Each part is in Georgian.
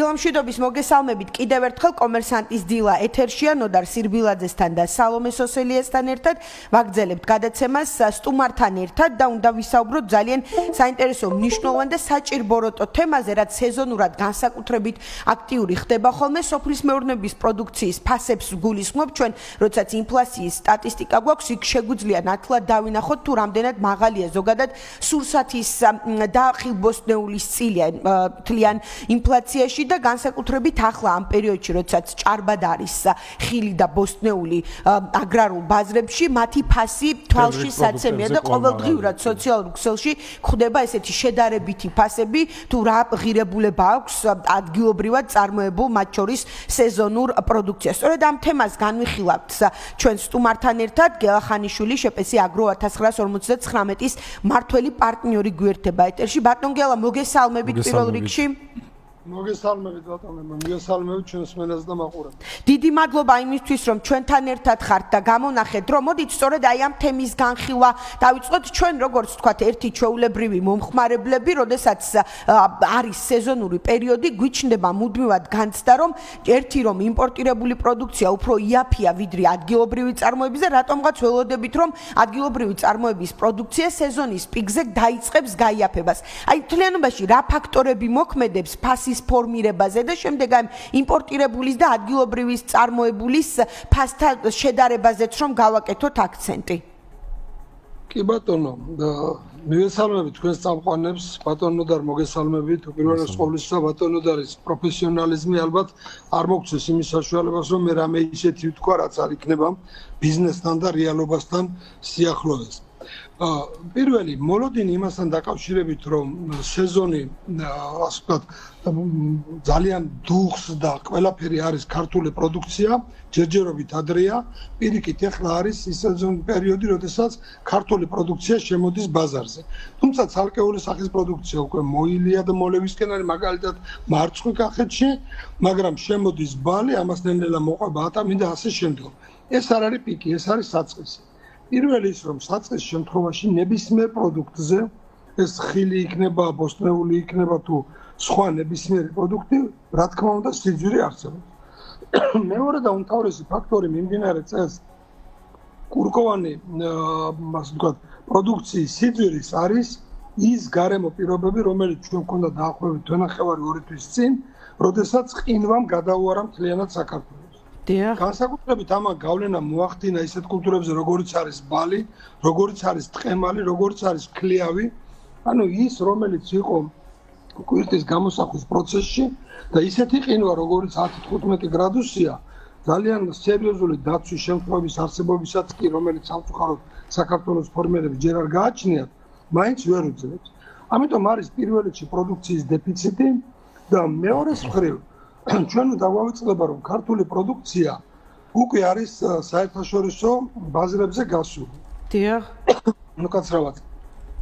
დილამშვიდობის მოგესალმებით კიდევ ერთხელ კომერსანტის დილა ეთერშია ნოდარ სირბილაძესთან და სალომე სოსელიესთან ერთად ვაგრძელებთ გადაცემას სტუმართან ერთად და უნდა ვისაუბროთ ძალიან საინტერესო მნიშვნელოვან და საჭირბოროტო თემაზე, რაც სეზონურად განსაკუთრებით აქტიური ხდება ხოლმე სოფლის მეურნეობის პროდუქციის ფასებს გულისხმობ ჩვენ, როდესაც ინფლაციის სტატისტიკა გვაქვს, იქ შეგვიძლია ნათლად დავინახოთ თუ რამდენად მაღალია ზოგადად სურსათის და ხილბოსტნეულის თლიან ინფლაციაში და განსაკუთრებით ახლა ამ პერიოდში, როდესაც ჭარბად არის ხილი და ბოსტნეული აგრარულ ბაზრებში, მათი ფასი თვალში საცემია და ყოველდღიურად სოციალურ ქსელში გვხვდება ესეთი შედარებითი ფასები, თუ რა ღირებულება აქვს ადგილობრივად წარმოებულ მათ შორის სეზონურ პროდუქციას. სწორედ ამ თემას განვიხილავთ ჩვენ სტუმართან ერთად გელახანიშვილი შეპესი აგრო 1959-ის მართველი პარტნიორი გვერდება ეთერში. ბატონ გელა, მოგესალმებით პირველ რიგში. მოგესალმებით ბატონო, მოგესალმებით ჩვენს მენას და მაყურებელს. დიდი მადლობა იმისთვის, რომ ჩვენთან ერთად ხართ და გამონახეთ, რომ მოდით სწორედ აი ამ თემის განხილვა დავიწყოთ ჩვენ, როგორც ვთქვათ, ერთი ჩვეულებრივი მომხმარებლები, როდესაც არის სეზონური პერიოდი, გვიჩნდება მუდმივად განცდა, რომ ერთი რომ იმპორტირებული პროდუქცია უფრო იაფია ვიდრე ადგილობრივი წარმოების და რატომღაც ველოდებით, რომ ადგილობრივი წარმოების პროდუქცია სეზონის პიკზე დაიწყებს გაიაფებას. აი თლიანობაში რა ფაქტორები მოქმედებს ფასის ფორმირებაზე და შემდეგ ამ იმპორტირებულის და ადგილობრივის წარმოებულის ფასთან შედარებაზეც რომ გავაკეთოთ აქცენტი. კი ბატონო, მივესალმებით თქვენს წამყვანებს, ბატონო და მოგესალმებით, უპირველეს ყოვლისა ბატონო და ის პროფესიონალიზმი ალბათ არ მოგცეს იმის საშუალებას, რომ მე რამე ისეთი ვთქვა, რაც არ იქნება ბიზნესთან და რეალობასთან სიახლოვეს. პირველი მოლოდინი იმასთან დაკავშირებით, რომ სეზონი ასე ვთქვათ ძალიან დუხს და ყველაფერი არის ქართული პროდუქცია, ჯერჯერობით ადრეა, პირიქით ახლა არის ის სეზონური პერიოდი, როდესაც ქართული პროდუქცია შემოდის ბაზარზე. თუმცა ცალკეული სახის პროდუქცია უკვე მოილია და მოლევისკენ არის მაგალითად მარცხნივ კახეთში, მაგრამ შემოდის ბალი, ამას ნელ-ნელა მოყვება ატამი და ასე შემდეგ. ეს არ არის პიკი, ეს არის საწყისი. პირველი ის რომ საწყის შემთხვევაში ნებისმიერ პროდუქტზე ეს ხილი იქნება, ბოსტნეული იქნება თუ სხვა ნებისმიერი პროდუქტი, რა თქმა უნდა, სიძვირი არსებობს. მეორე და უმთავრესი ფაქტორი მიმდინარე წელს კურკოვანი, ასე ვთქვათ, პროდუქციის სიძვირის არის ის გარემო პირობები, რომელიც ჩვენ გვქონდა დაახლოებით თვენახევარი 2 თვის წინ, როდესაც ყინვამ გადაუარა მთლიანად საქართველოს. განსაკუთრებით ამან გავლენა მოახდინა ისეთ კულტურებზე, როგორიც არის ბალი, როგორიც არის ტყემალი, როგორიც არის ქლიავი, ანუ ის, რომელიც იყო კვირტის გამოსახვის პროცესში და ისეთი ყინვა, როგორიც 10-15 გრადუსია, ძალიან სერიოზული დაცვის შემთხვევების არსებობისაც კი, რომელიც სამწუხაროდ საქართველოს ფორმერებს ჯერ არ გააჩნიათ, მაინც ვერ უძლებს. ამიტომ არის პირველ რიგში პროდუქციის დეფიციტი და მეორე მხრივ ჩვენ უნდა დავაწყდება, რომ ქართული პროდუქცია უკვე არის საერთაშორისო ბაზრებზე გასული. დიახ. უკაცრავად.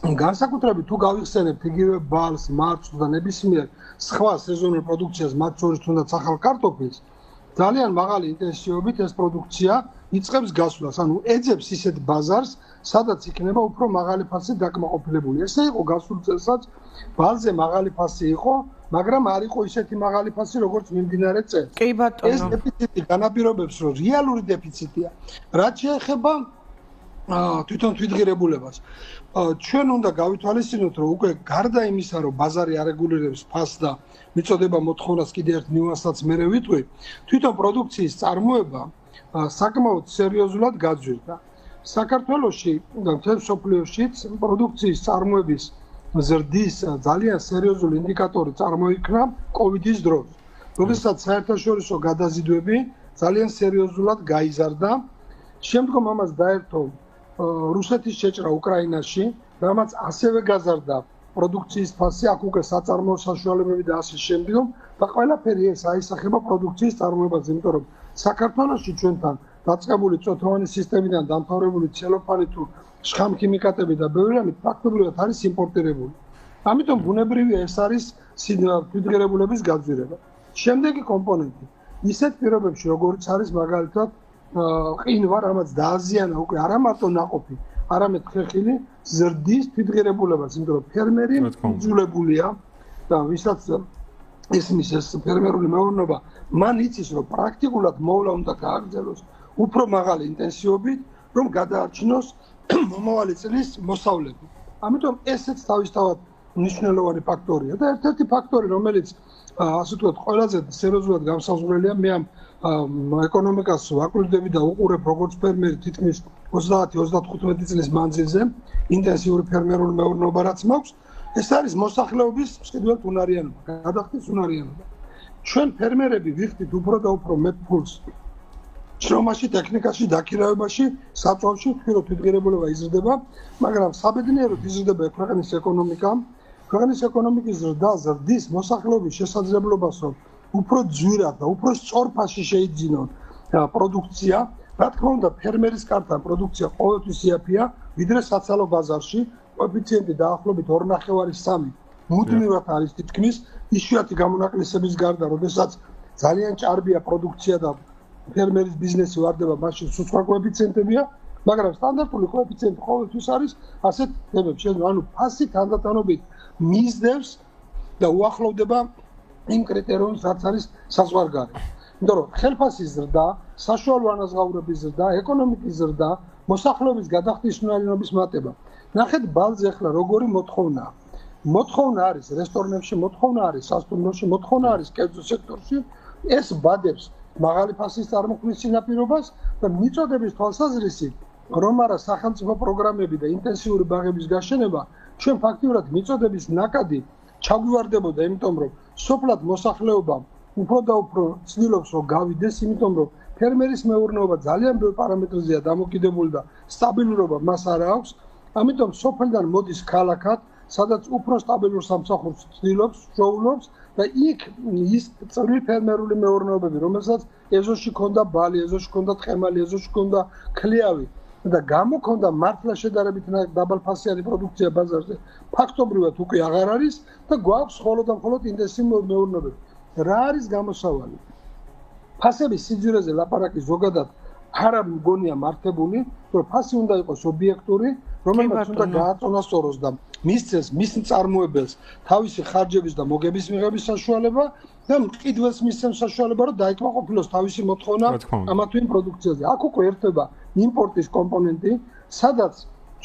განსაკუთრებით თუ გავიხსენებთ იგივე ბალს, მარცვლს და ნებისმიერ სხვა სეზონურ პროდუქციას, მათ შორის თუნდაც ახალ კარტოფილს, ძალიან მაღალი ინტენსივობით ეს პროდუქცია იწყებს გასვლას, ანუ ეძებს ისეთ ბაზარს, სადაც იქნება უფრო მაღალი ფასი დაკმაყოფილებული. ესე იყო გასულ წელსაც, ბალზე მაღალი ფასი იყო, მაგრამ არ იყო ისეთი მაღალი ფასი, როგორც მიმდინარე წელს. კი ბატონო. ეს დეფიციტი განაპირობებს, რომ რეალური დეფიციტია. რაც შეეხება თვითონ თვითღირებულებას. ჩვენ უნდა გავითვალისწინოთ, რომ უკვე გარდა იმისა, რომ ბაზარი არეგულირებს ფასს და მიწოდება მოთხოვნას კიდევ ერთ ნიუანსსაც მერე ვიტყვი, თვითონ პროდუქციის წარმოება საკმაოდ სერიოზულად გაძვირდა. საქართველოში და მთელ მსოფლიოშიც პროდუქციის წარმოების ზრდის ძალიან სერიოზული ინდიკატორი წარმოიქმნა კოვიდის დროს, როდესაც საერთაშორისო გადაზიდვები ძალიან სერიოზულად გაიზარდა. შემდგომ ამას დაერთო რუსეთის შეჭრა უკრაინაში, რამაც ასევე გაზარდა პროდუქციის ფასი, აქ უკვე საწარმოო საშუალებები და ასე შემდეგ და ყველაფერი ეს აისახება პროდუქციის წარმოებაზე, იმიტომ რომ საქართველოში ჩვენთან დაწყებული წოთოვანი სისტემიდან დამთავრებული ცელოფანი თუ შხამქიმიკატები და ბევრი რამე ფაქტობრივად არის იმპორტირებული. ამიტომ ბუნებრივია ეს არის თვითღირებულების გაძვირება. შემდეგი კომპონენტი ისეთ პირობებში, როგორც არის მაგალითად ყინვა, რამაც დააზიანა უკვე არა მარტო ნაყოფი, არამედ ხეხილი ზრდის თვითღირებულებას, იმიტომ რომ ფერმერი იძულებულია და ვისაც ისმის ეს ფერმერული მეურნეობა მან იცის რომ პრაქტიკულად მოვლა უნდა გააგრძელოს უფრო მაღალი ინტენსივობით რომ გადაარჩინოს მომავალი წლის მოსავლები. ამიტომ ესეც თავისთავად მნიშვნელოვანი ფაქტორია და ერთ-ერთი ფაქტორი რომელიც ასე ვთქვათ ყველაზე სერიოზულად გამსაზღვრელია მე ამ ეკონომიკას ვაკვირდები და უყურებ როგორც ფერმერი თითქმის 30-35 წლის მანძილზე ინტენსიური ფერმერული მეურნეობა რაც მაქვს ეს არის მოსახლეობის მსყიდველთ უნარიანობა, გადახდის უნარიანობა. ჩვენ ფერმერები ვიხდით უფრო და უფრო მეტ ფულს შრომაში, ტექნიკაში, დაქირავებაში, საწვავში, ვთქვი თვითღირებულება იზრდება, მაგრამ საბედნიეროდ იზრდება ქვეყნის ეკონომიკა. ქვეყნის ეკონომიკის ზრდა ზრდის მოსახლეობის შესაძლებლობას, რომ უფრო ძვირად და უფრო სწორფასში შეიძინონ პროდუქცია. რა თქმა უნდა, ფერმერის კართან პროდუქცია ყოველთვის იაფია, ვიდრე საცალო ბაზარში. კოეფიციენტი დაახლოებით 2.5-3 მუდმივად არის თითქმის იშვიათი გამონაკლისების გარდა, როდესაც ძალიან ჭარბია პროდუქცია და ფერმერის ბიზნესი ვარდება, მაშინ სხვა კოეფიციენტებია, მაგრამ სტანდარტული კოეფიციენტი ყოველთვის არის ასეთ თემებში, ანუ ფასი თანდათანობით მისდევს და უახლოვდება იმ კრიტერიუმს, რაც არის საზღვარგარეთ. იმიტომ რომ ხელფასის ზრდა, საშუალო ანაზღაურების ზრდა, ეკონომიკის ზრდა, მოსახლეობის გადახდის უნარიანობის მატება. ნახეთ ბალზე ახლა როგორი მოთხოვნაა. მოთხოვნა არის რესტორნებში, მოთხოვნა არის სასტუმროში, მოთხოვნა არის კერძო სექტორში. ეს ბადებს მაღალი ფასის წარმოქმნის წინაპირობას და მიწოდების თვალსაზრისით, რომ არა სახელმწიფო პროგრამები და ინტენსიური ბაღების გაშენება, ჩვენ ფაქტიურად მიწოდების ნაკადი ჩაგვივარდებოდა, იმიტომ რომ სოფლად მოსახლეობა უფრო და უფრო ცდილობს რომ გავიდეს, იმიტომ რომ ფერმერის მეურნეობა ძალიან ბევრ პარამეტრზეა დამოკიდებული და სტაბილურობა მას არ აქვს. ამიტომ სოფლიდან მოდის ქალაქად, სადაც უფრო სტაბილურ სამსახურს ცდილობს, შოულობს და იქ ის წვრილი ფერმერული მეურნეობები, რომელსაც ეზოში ქონდა ბალი, ეზოში ქონდა თხემალი, ეზოში ქონდა ქლიავი და გამოქონდა მართლა შედარებით დაბალფასიანი პროდუქცია ბაზარზე, ფაქტობრივად უკვე აღარ არის და გვაქვს მხოლოდ და მხოლოდ ინტენსიური მეურნეობები. რა არის გამოსავალი? ფასების სიძვირეზე ლაპარაკი ზოგადად არ მგონია მართებული, რომ ფასი უნდა იყოს ობიექტური, რომელმაც უნდა გააწონასწოროს და მისცეს მის მწარმოებელს თავისი ხარჯების და მოგების მიღების საშუალება და მყიდველს მისცემს საშუალება, რომ დაიკმაყოფილოს თავისი მოთხოვნა ამა თუ იმ პროდუქციაზე. აქ უკვე ერთვება იმპორტის კომპონენტი, სადაც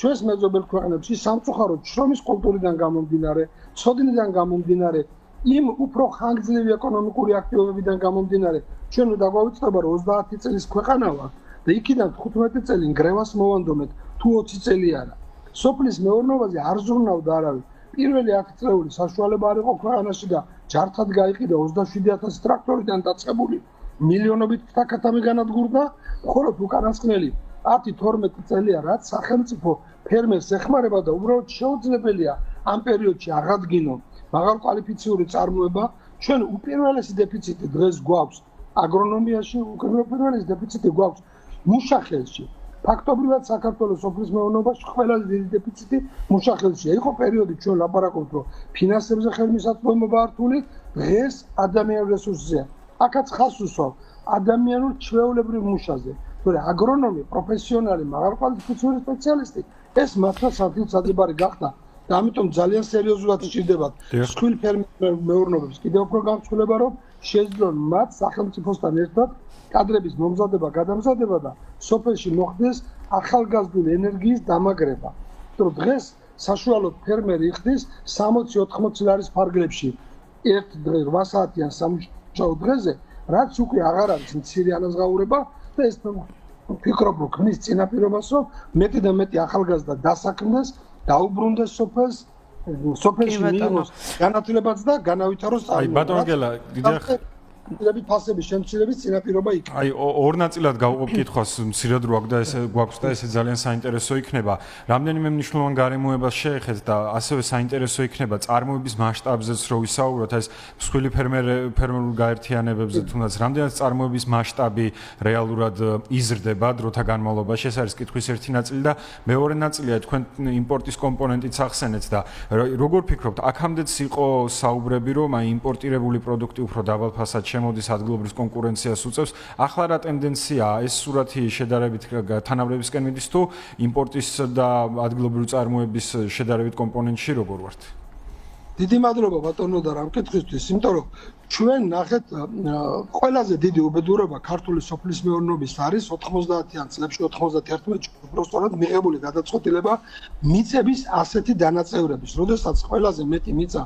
ჩვენს მეზობელ ქვეყნებში სამწუხაროდ შრომის კულტურიდან გამომდინარე, ცოდნიდან გამომდინარე, იმ უფრო ხანგრძლივი ეკონომიკური აქტივობებიდან გამომდინარე, ჩვენ უნდა დაგვავიწყდება, რომ 30 წლის ქვეყანა ვართ და იქიდან 15 წელი ნგრევას მოვანდომეთ, თუ 20 წელი არა. სოფლის მეურნეობაზე არ ზრუნავდა არავის. პირველი 10 წლეული საშუალება არ იყო ქვეყანაში და ჯართად გაიყიდა 27,000 ტრაქტორიდან დაწყებული მილიონობით ფთაქათამი განადგურდა, მხოლოდ უკანასკნელი 10-12 წელია, რაც სახელმწიფო ფერმერს ეხმარება და უბრალოდ შეუძლებელია ამ პერიოდში აღადგინონ მაღალკვალიფიციური წარმოება. ჩვენ უპირველესი დეფიციტი დღეს გვაქვს აგრონომიაში, უპირველესი დეფიციტი გვაქვს მუშახელში. ფაქტობრივად საქართველოს სოფლის მეურნეობაში ყველაზე დიდი დეფიციტი მუშახელშია. იყო პერიოდი ჩვენ ლაპარაკობთ, რომ ფინანსებზე ხელმისაწვდომობა რთული, დღეს ადამიანურ რესურსზეა. აქაც ხაზს უსვამ ადამიანურ ჩვეულებრივ მუშაზე. თორე აგრონომი, პროფესიონალი, მაღალკვალიფიციური სპეციალისტი ეს მართლა სათვალთვალებარი გახდა. და ამიტომ ძალიან სერიოზულად სჭირდებათ მსხვილ ფერმერულ მეურნეობებს კიდევ უფრო გამსხვილება, რომ შეძლონ მათ სახელმწიფოსთან ერთად კადრების მომზადება, გადამზადება და სოფელში მოხდეს ახალგაზრდული ენერგიის დამაგრება. იმიტომ რომ დღეს საშუალოდ ფერმერი იხდის 60-80 ლარის ფარგლებში ერთ დღე 8 საათიან სამუშაო დღეზე, რაც უკვე აღარ არის მცირე ანაზღაურება და ეს ფიქრობ, რომ ქმნის წინაპირობას, რომ მეტი და მეტი ახალგაზრდა დასაქმდეს, დაუბრუნდეს სოფელს, სოფელში მიიღოს განათლებაც და განავითაროს წარმოება. აი ბატონო გელა, დიდახ ფასების შემცირების წინაპირობა იქნება. აი ორ ნაწილად გავუყობ კითხვას, მცირედ რო გვაქვს და ესე ძალიან საინტერესო იქნება. რამდენიმე მნიშვნელოვან გარემოებას შეეხეთ და ასევე საინტერესო იქნება წარმოების მასშტაბზეც რო ვისაუბროთ, ეს მსხვილი ფერმერულ გაერთიანებებზე, თუნდაც რამდენად წარმოების მასშტაბი რეალურად იზრდება დროთა განმავლობაში. ეს არის კითხვის ერთი ნაწილი და მეორე ნაწილია თქვენ იმპორტის კომპონენტიც ახსენეთ და როგორ ფიქრობთ, აქამდეც იყო საუბრები, რომ აი იმპორტირებული პროდუქტი უფრო დაბალ ფასად შემოდის ადგილობრივ კონკურენციას უწევს. ახლა რა ტენდენციაა? ეს სურათი შედარებით თანაბრებისკენ მიდის თუ იმპორტის და ადგილობრივი წარმოების შედარებით კომპონენტში როგორ ვართ? დიდი მადლობა ბატონო და რამ კითხვისთვის, იმიტომ რომ ჩვენ ნახეთ ყველაზე დიდი უბედურება ქართული სოფლის მეურნეობის არის 90-იან წლებში 91-ში უბრალოდ მიღებული გადაწყვეტილება მიწების ასეთი დანაწევრების, როდესაც ყველაზე მეტი მიწა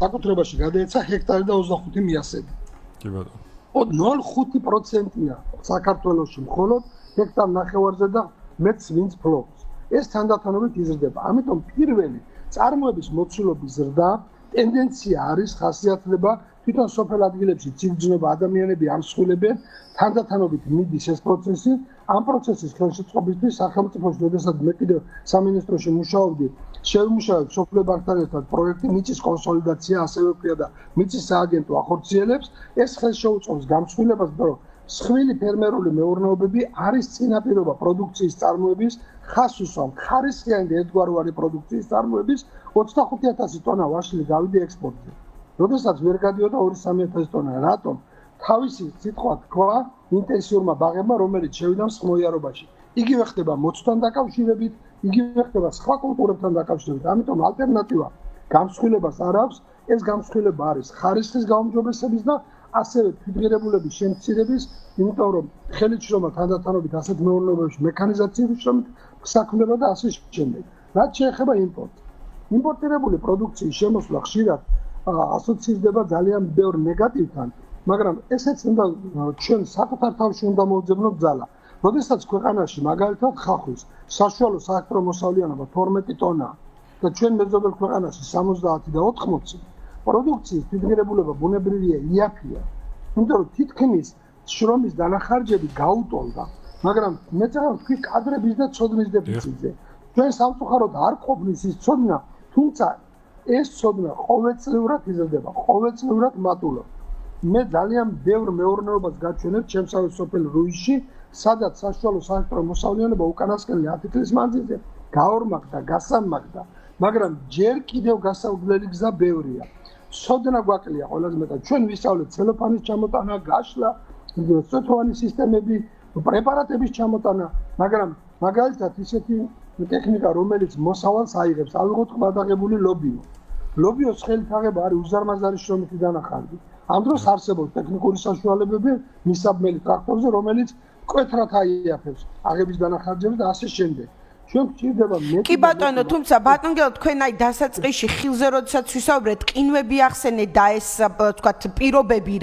საკუთრებაში გადაეცა ჰექტარი და 25 მიასები. კი ბატონო. 0.5%-ია საქართველოში მხოლოდ ჰექტარ ნახევარზე და მეც ვინც ფლობს. ეს თანდათანობით იზრდება. ამიტომ პირველი წარმოების მოცულობის ზრდა ტენდენცია არის ხასიათდება თვითონ სოფელ ადგილებში ციგრძნობა ადამიანები ამსხვილებენ თანდათანობით მიდის ეს პროცესი ამ პროცესის ხელშეწყობისთვის სახელმწიფოში როდესაც მე კიდევ სამინისტროში მუშაობდი შევიმუშავებ სოფლის ბანკთან ერთად პროექტი მიწის კონსოლიდაცია ასევე ვქია და მიწის სააგენტო ახორციელებს ეს ხელშეუწყობს გამსხვილებას რომ სხვილი ფერმერული მეურნეობები არის წინაპირობა პროდუქციის წარმოების ხას უსვამთ ხარისხიანი და ერთგვაროვანი პროდუქციის წარმოების 25000 ტონა ვაშლი გავიდა ექსპორტზე. როდესაც ვერ გადიოდა 2-3000 ტონა, რატომ? თავისი სიტყვა თქვა ინტენსიურმა ბაღებმა, რომელიც შევიდა მსხმოიარობაში. იგივე ხდება მოცვთან დაკავშირებით, იგივე ხდება სხვა კულტურებთან დაკავშირებით. ამიტომ ალტერნატივა გამსხვილებას არ აქვს, ეს გამსხვილება არის ხარისხის გაუმჯობესების და ასევე თვითღირებულების შემცირების, იმიტომ რომ ხელისშრომა თანდათანობით ასეთ მეურნეობებში მექანიზაციის შრომით საქმდება და ასე შემდეგ. რაც შეეხება იმპორტს. იმპორტირებული პროდუქციის შემოსვლა ხშირად ასოცირდება ძალიან ბევრ ნეგატივთან, მაგრამ ესეც უნდა ჩვენ საკუთარ თავში უნდა მოვძებნოთ ძალა. როდესაც ქვეყანაში მაგალითად ხახვის საშუალო საექტრო მოსავლიანობა 12 ტონაა და ჩვენ მეზობელ ქვეყანაში 70 და 80, პროდუქციის თვითღირებულება ბუნებრივია იაფია. იმიტომ რომ თითქმის შრომის დანახარჯები გაუტოლდა, მაგრამ მე წავ თქვი კადრების და ცოდნის დეფიციტზე. ჩვენ სამწუხაროდ არ ყოფნის ის ცოდნა, თუმცა ეს ცოდნა ყოველწლიურად იზრდება, ყოველწლიურად მატულობს. მე ძალიან ბევრ მეურნეობას გაჩვენებ ჩემსავე სოფელ რუისში, სადაც საშუალო საექტრო მოსავლიანობა უკანასკნელი 10 წლის მანძილზე გაორმაგდა, გასამაგდა, მაგრამ ჯერ კიდევ გასაუგლელი გზა ბევრია. ცოდნა გვაკლია ყველაზე მეტად. ჩვენ ვისწავლეთ ცელოფანის ჩამოტანა, გაშლა, სოთოვანი სისტემები, პრეპარატების ჩამოტანა, მაგრამ მაგალითად ისეთი ტექნიკა, რომელიც მოსავალს აიღებს, ავიღოთ ყბადაღებული ლობიო. ლობიოს ხელით აღება არის უზარმაზარი შრომითი დანახარჯი. ამ დროს არსებობს ტექნიკური საშუალებები მისაბმელი ტრაქტორზე, რომელიც მკვეთრად აიაფებს აღების დანახარჯებს და ასე შემდეგ. ჩვენ გვჭირდება მეტი. კი ბატონო, თუმცა ბატონგელო თქვენ აი დასაწყისში ხილზე როდესაც ვისაუბრეთ, ყინვები ახსენეთ და ეს თქვათ პირობები,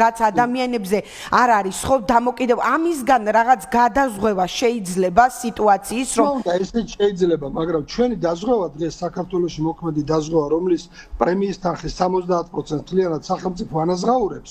რაც ადამიანებზე არ არის ხო დამოკიდებ ამისგან რაღაც გადაზღვევა შეიძლება სიტუაციის რომ და ესეც შეიძლება, მაგრამ ჩვენი დაზღვევა დღეს საქართველოში მოქმედი დაზღვევა, რომლის პრემიის თანხი 70% თლიანად სახელმწიფო ანაზღაურებს,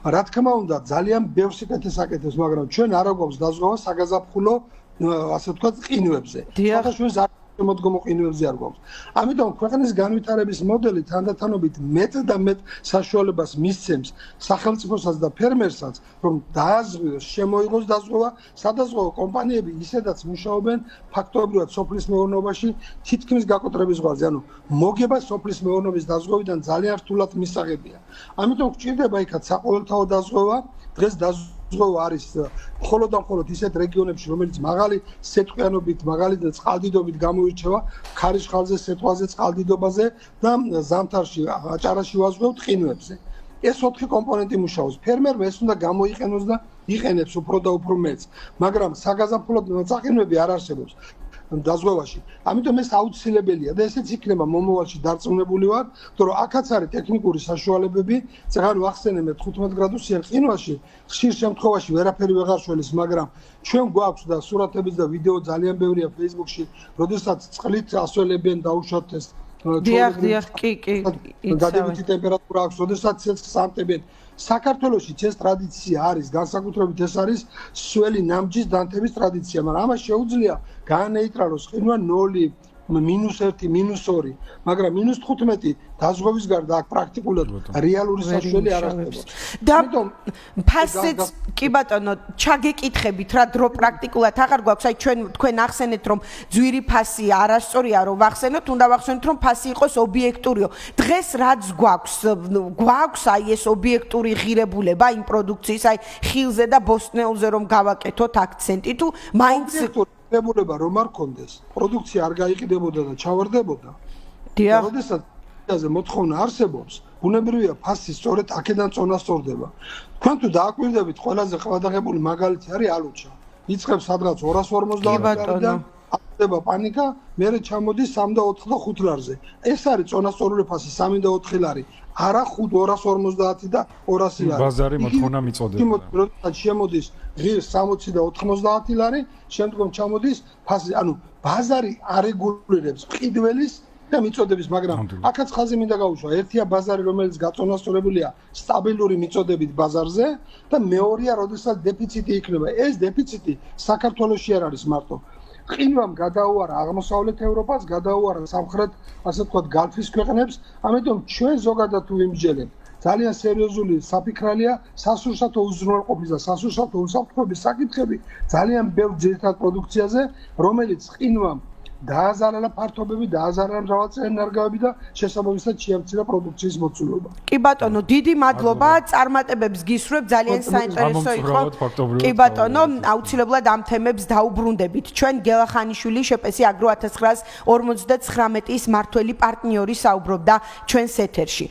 რა თქმა უნდა, ძალიან ბევრ სიკეთეს აკეთებს, მაგრამ ჩვენ არ აგვაქვს დაზღვევა საგაზაფხულო ასე ვთქვათ ყინვებზე. საერთაშორისო შემოდგომო ყინვებზე არ გვაქვს. ამიტომ ქვეყნის განვითარების მოდელი თანდათანობით მეტ და მეტ საშუალებას მისცემს სახელმწიფოსაც და ფერმერსაც, რომ დააზღვიოს, შემოიღოს დაზღვევა, სადაზღვევო კომპანიები ისედაც მუშაობენ ფაქტობრივად სოფლის მეურნეობაში თითქმის გაკოტრების ზღვაზე. ანუ მოგება სოფლის მეურნეობის დაზღვევიდან ძალიან რთულად მისაღებია. ამიტომ გვჭირდება იქაც საყოველთაო დაზღვევა, დღეს დაზღვევა არის მხოლოდ და მხოლოდ ისეთ რეგიონებში, რომელიც მაღალი სეტყვიანობით, მაღალი წყალდიდობით გამოირჩევა, ქარიშხალზე, სეტყვაზე, წყალდიდობაზე და ზამთარში, აჭარაში ვაზღვევთ ყინვებზე. ეს 4 კომპონენტი მუშაობს. ფერმერმა ეს უნდა გამოიყენოს და იყენებს უფრო და უფრო მეც, მაგრამ საგაზაფხულო წაყინვები არ არსებობს დაზღვევაში. ამიტომ ეს აუცილებელია და ესეც იქნება მომავალში დარწმუნებული ვარ, რომ აქაც არის ტექნიკური საშუალებები, წეგან ვახსენე მე 15 გრადუსიან ყინვაში, ხშირ შემთხვევაში ვერაფერი ვეღარ შველის, მაგრამ ჩვენ გვაქვს და სურათების და ვიდეო ძალიან ბევრია Facebook-ში, როდესაც წყლით ასველებენ დაუშვათ ეს დიახ, კი. დადებითი ტემპერატურა აქვს, როდესაც ცეცხლს ამტებენ. საქართველოში ეს ტრადიცია არის, განსაკუთრებით ეს არის სველი ნამჯის დანთების ტრადიცია, მაგრამ ამას შეუძლია გაანეიტრალოს ყინვა 0, -1, -2, მაგრამ -15 დაზღვევის გარდა აქ პრაქტიკულად რეალური საშველი არ არსებობს. და ფასეც კი ბატონო, ჩაგეკითხებით რა დრო პრაქტიკულად აღარ გვაქვს, აი თქვენ ახსენეთ რომ ძვირი ფასი არასწორია რომ ვახსენოთ, უნდა ვახსენოთ რომ ფასი იყოს ობიექტურიო. დღეს რაც გვაქვს აი ეს ობიექტური ღირებულება იმ პროდუქციის, აი ხილზე და ბოსტნეულზე რომ გავაკეთოთ აქცენტი თუ მაინც ღირებულება რომ არ კონდეს, პროდუქცია არ გაიყიდებოდა და ჩავარდებოდა. დიახ. როდესაც ზე მოთხოვნა არსებობს, ბუნებრივია ფასი სწორედ აქედან წონასწორდება. თქვენ თუ დააკვირდებით, ყველაზე ყველადაღებული მაგალითი არის ალუჩა. იწყებს სადღაც 250-დან ხდება პანიკა, მერე ჩამოდის 3 და 4 და 5 ლარზე. ეს არის წონასწორული ფასი 3 და 4 ლარი. არა 5 250 და 200 ლარი. ბაზარი მოთხოვნა მიწოდება. როდესაც შემოდის ღირს 60 და 90 ლარი, შემდგომ ჩამოდის ფასი, ანუ ბაზარი არეგულირებს ყიდველის და მიწოდების, მაგრამ აქაც ხაზი მინდა გავუშვა. ერთია ბაზარი, რომელიც გაწონასწორებულია სტაბილური მიწოდებით ბაზარზე და მეორეა, როდესაც დეფიციტი იქნება. ეს დეფიციტი საქართველოში არ არის მარტო. ყინვამ გადაუარა აღმოსავლეთ ევროპას, გადაუარა სამხრეთ, ასე ვთქვათ, გალფის ქვეყნებს, ამიტომ ჩვენ ზოგადად თუ ვიმსჯელებთ, ძალიან სერიოზული საფიქრალია სასურსათო უზრუნველყოფის და სასურსათო უსაფრთხოების საკითხები ძალიან ბევრ ძირითად პროდუქციაზე, რომელიც ყინვამ დააზარალა ფართობები, დააზარალა მრავალწლიანი ნარგავები და შესაბამისად შეამცირა პროდუქციის მოცულობა. კი ბატონო, დიდი მადლობა, წარმატებებს გისურვებ, ძალიან საინტერესო იყო. კი ბატონო, აუცილებლად ამ თემებს დაუბრუნდებით. ჩვენ გელა ხანიშვილი, შეპესი აგრო 1959-ის მართველი პარტნიორი საუბრობდა ჩვენს ეთერში.